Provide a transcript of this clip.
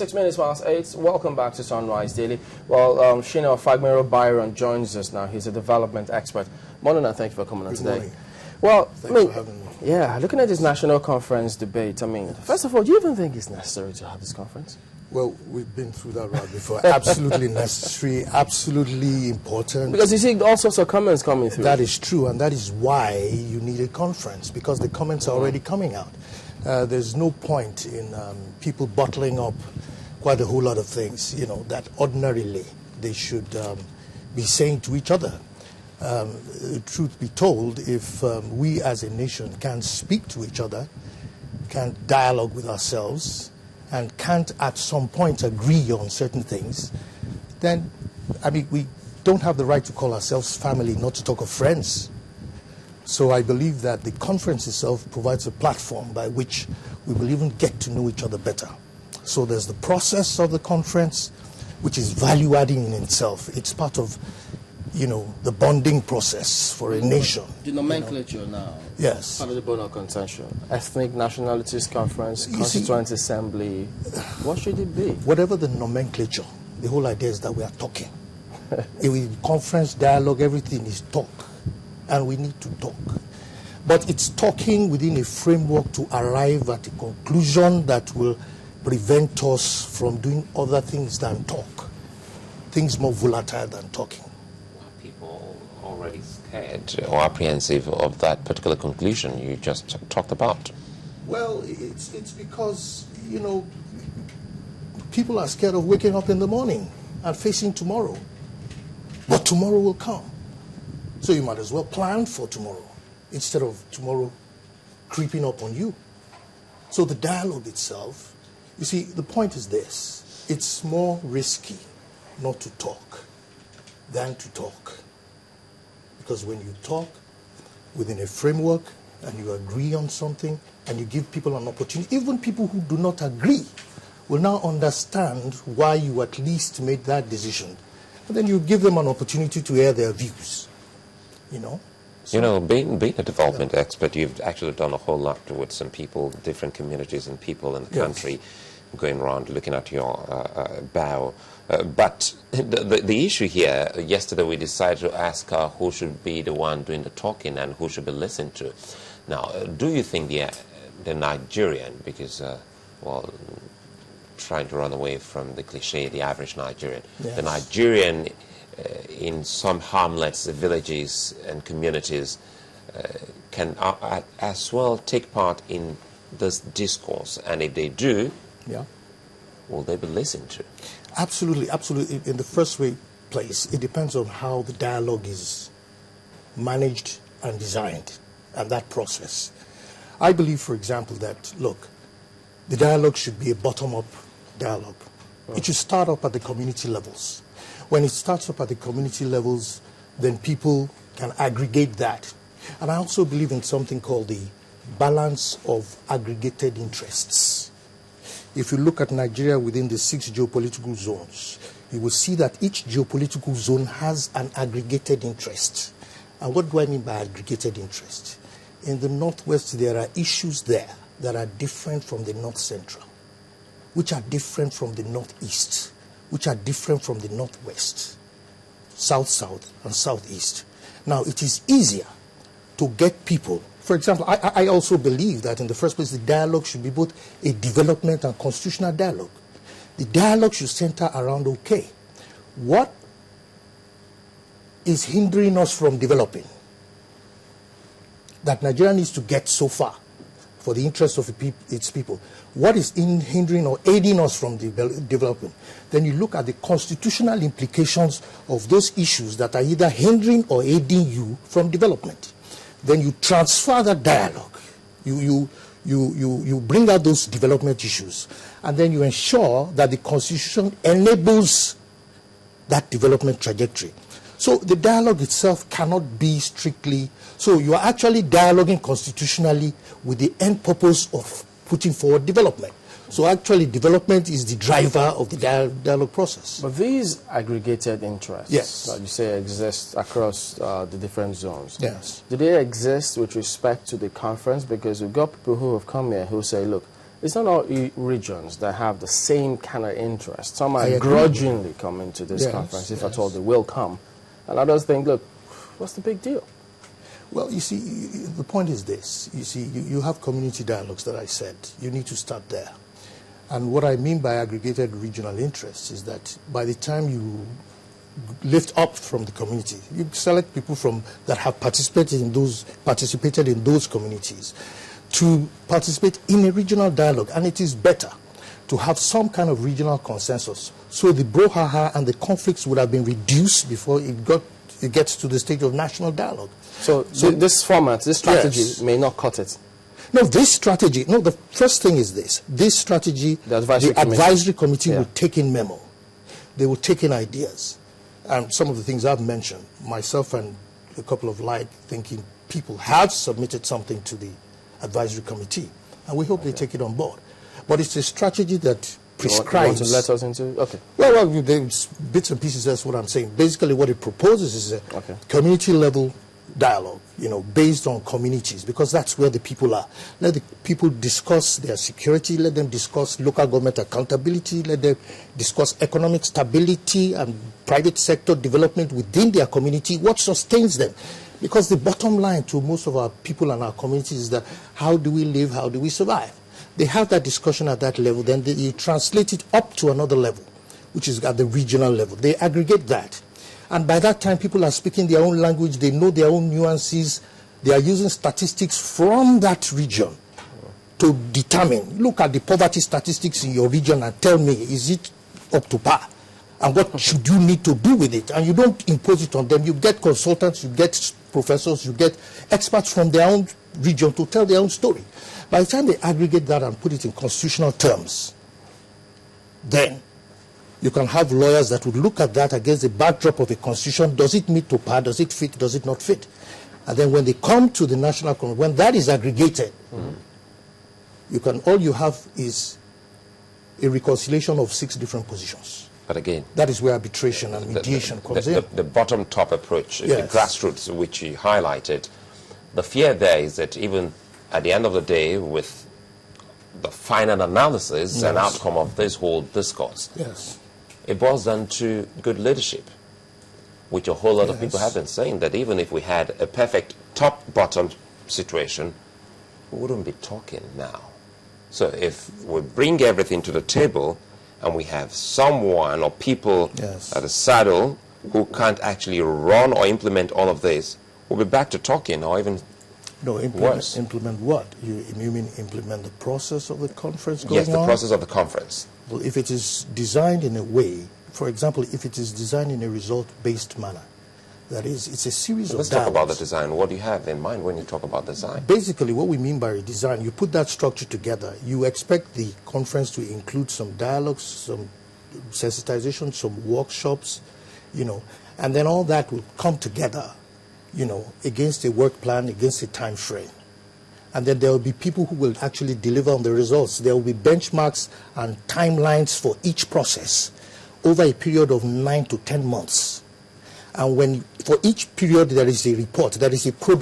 6 minutes past 8. Welcome back to Sunrise Daily. Well, Fagbenro-byron joins us now. He's a development expert. Morning, and thank you for coming on today. Morning. Well, Thanks for having me. Yeah, looking at this national conference debate, first of all, do you even think it's necessary to have this conference? Well, we've been through that route before. Absolutely necessary, absolutely important. Because you see all sorts of comments coming through. That is true, and that is why you need a conference, because the comments are already coming out. There's no point in people bottling up quite a whole lot of things, that ordinarily they should be saying to each other. Truth be told, if we as a nation can't speak to each other, can't dialogue with ourselves, and can't at some point agree on certain things, then, we don't have the right to call ourselves family, not to talk of friends. So I believe that the conference itself provides a platform by which we will even get to know each other better. So there's the process of the conference, which is value-adding in itself. It's part of, the bonding process for a nation. The nomenclature now. Yes. Part of the bone of contention. Ethnic Nationalities Conference, Constituent Assembly. What should it be? Whatever the nomenclature, the whole idea is that we are talking. Conference, dialogue, everything is talk. And we need to talk. But it's talking within a framework to arrive at a conclusion that will prevent us from doing other things than talk. Things more volatile than talking. Are people already scared or apprehensive of that particular conclusion you just talked about? Well, it's because, people are scared of waking up in the morning and facing tomorrow. But tomorrow will come. So you might as well plan for tomorrow instead of tomorrow creeping up on you. So the dialogue itself, you see, the point is this. It's more risky not to talk than to talk. Because when you talk within a framework and you agree on something and you give people an opportunity, even people who do not agree will now understand why you at least made that decision. And then you give them an opportunity to air their views. Being a development expert, you've actually done a whole lot with some people, different communities and people in the country, going around looking at your bow. But the issue here, yesterday we decided to ask who should be the one doing the talking and who should be listened to. Now, do you think the Nigerian, because, trying to run away from the cliche, the average Nigerian, the Nigerian in some hamlets, villages and communities can as well take part in this discourse, and if they do, will they be listened to? Absolutely, absolutely. In the first place, it depends on how the dialogue is managed and designed, and that process. I believe, for example, that, look, the dialogue should be a bottom-up dialogue. It should start up at the community levels. When it starts up at the community levels, then people can aggregate that. And I also believe in something called the balance of aggregated interests. If you look at Nigeria within the 6 geopolitical zones, you will see that each geopolitical zone has an aggregated interest. And what do I mean by aggregated interest? In the Northwest, there are issues there that are different from the North Central, which are different from the Northeast, which are different from the Northwest, South-South, and Southeast. Now, it is easier to get people. For example, I also believe that in the first place, the dialogue should be both a development and constitutional dialogue. The dialogue should center around, okay, what is hindering us from developing that Nigeria needs to get so far for the interest of its people? What is hindering or aiding us from development? Then you look at the constitutional implications of those issues that are either hindering or aiding you from development. Then you transfer that dialogue. You bring out those development issues, and then you ensure that the Constitution enables that development trajectory. So the dialogue itself cannot be strictly, so you are actually dialoguing constitutionally with the end purpose of putting forward development. So actually development is the driver of the dialogue process. But these aggregated interests, like you say, exist across the different zones. Yes. Do they exist with respect to the conference? Because we've got people who have come here who say, look, it's not all regions that have the same kind of interest. Some I are agree. grudgingly coming to this Yes, conference, if yes. at all they will come. And others think, look, what's the big deal? Well, you see, the point is this. You see, you have community dialogues that I said. You need to start there. And what I mean by aggregated regional interests is that by the time you lift up from the community, you select people from that have participated in those communities to participate in a regional dialogue. And it is better to have some kind of regional consensus. So the brouhaha and the conflicts would have been reduced before it gets to the stage of national dialogue. So this format, this strategy Yes. may not cut it. No, this strategy, no, the first thing is this. This strategy, The advisory committee Yeah. will take in memo. They will take in ideas. And some of the things I've mentioned, myself and a couple of like-thinking people have submitted something to the advisory committee. And we hope they take it on board. But it's a strategy that prescribes... You want to let us into? Okay. Well, there's bits and pieces, that's what I'm saying. Basically, what it proposes is a community-level dialogue, based on communities, because that's where the people are. Let the people discuss their security, let them discuss local government accountability, let them discuss economic stability and private sector development within their community, what sustains them. Because the bottom line to most of our people and our communities is that how do we live, how do we survive? They have that discussion at that level, then you translate it up to another level, which is at the regional level. They aggregate that. And by that time, people are speaking their own language, they know their own nuances, they are using statistics from that region to determine, look at the poverty statistics in your region and tell me, is it up to par? And what should you need to do with it? And you don't impose it on them. You get consultants, you get professors, you get experts from their own region to tell their own story. By the time they aggregate that and put it in constitutional terms, then you can have lawyers that would look at that against the backdrop of a constitution. Does it meet to par? Does it fit? Does it not fit? And then when they come to the national conference, when that is aggregated, all you have is a reconciliation of 6 different positions. But again, that is where arbitration and mediation comes in. The bottom-top approach, Yes. the grassroots, which you highlighted, the fear there is that even at the end of the day, with the final analysis and outcome of this whole discourse, it boils down to good leadership, which a whole lot of people have been saying, that even if we had a perfect top-bottom situation, we wouldn't be talking now. So if we bring everything to the table and we have someone or people at the saddle who can't actually run or implement all of this, we'll be back to talking or even worse. Implement what? You mean implement the process of the conference going on? Yes, the process of the conference. Well, if it is designed in a way, for example, if it is designed in a result-based manner, that is, it's a series of Let's talk about the design. What do you have in mind when you talk about design? Basically, what we mean by design, you put that structure together. You expect the conference to include some dialogues, some sensitization, some workshops, and then all that will come together, against a work plan, against a time frame. And then there will be people who will actually deliver on the results. There will be benchmarks and timelines for each process over a period of 9 to 10 months. And for each period there is a report, there is a program.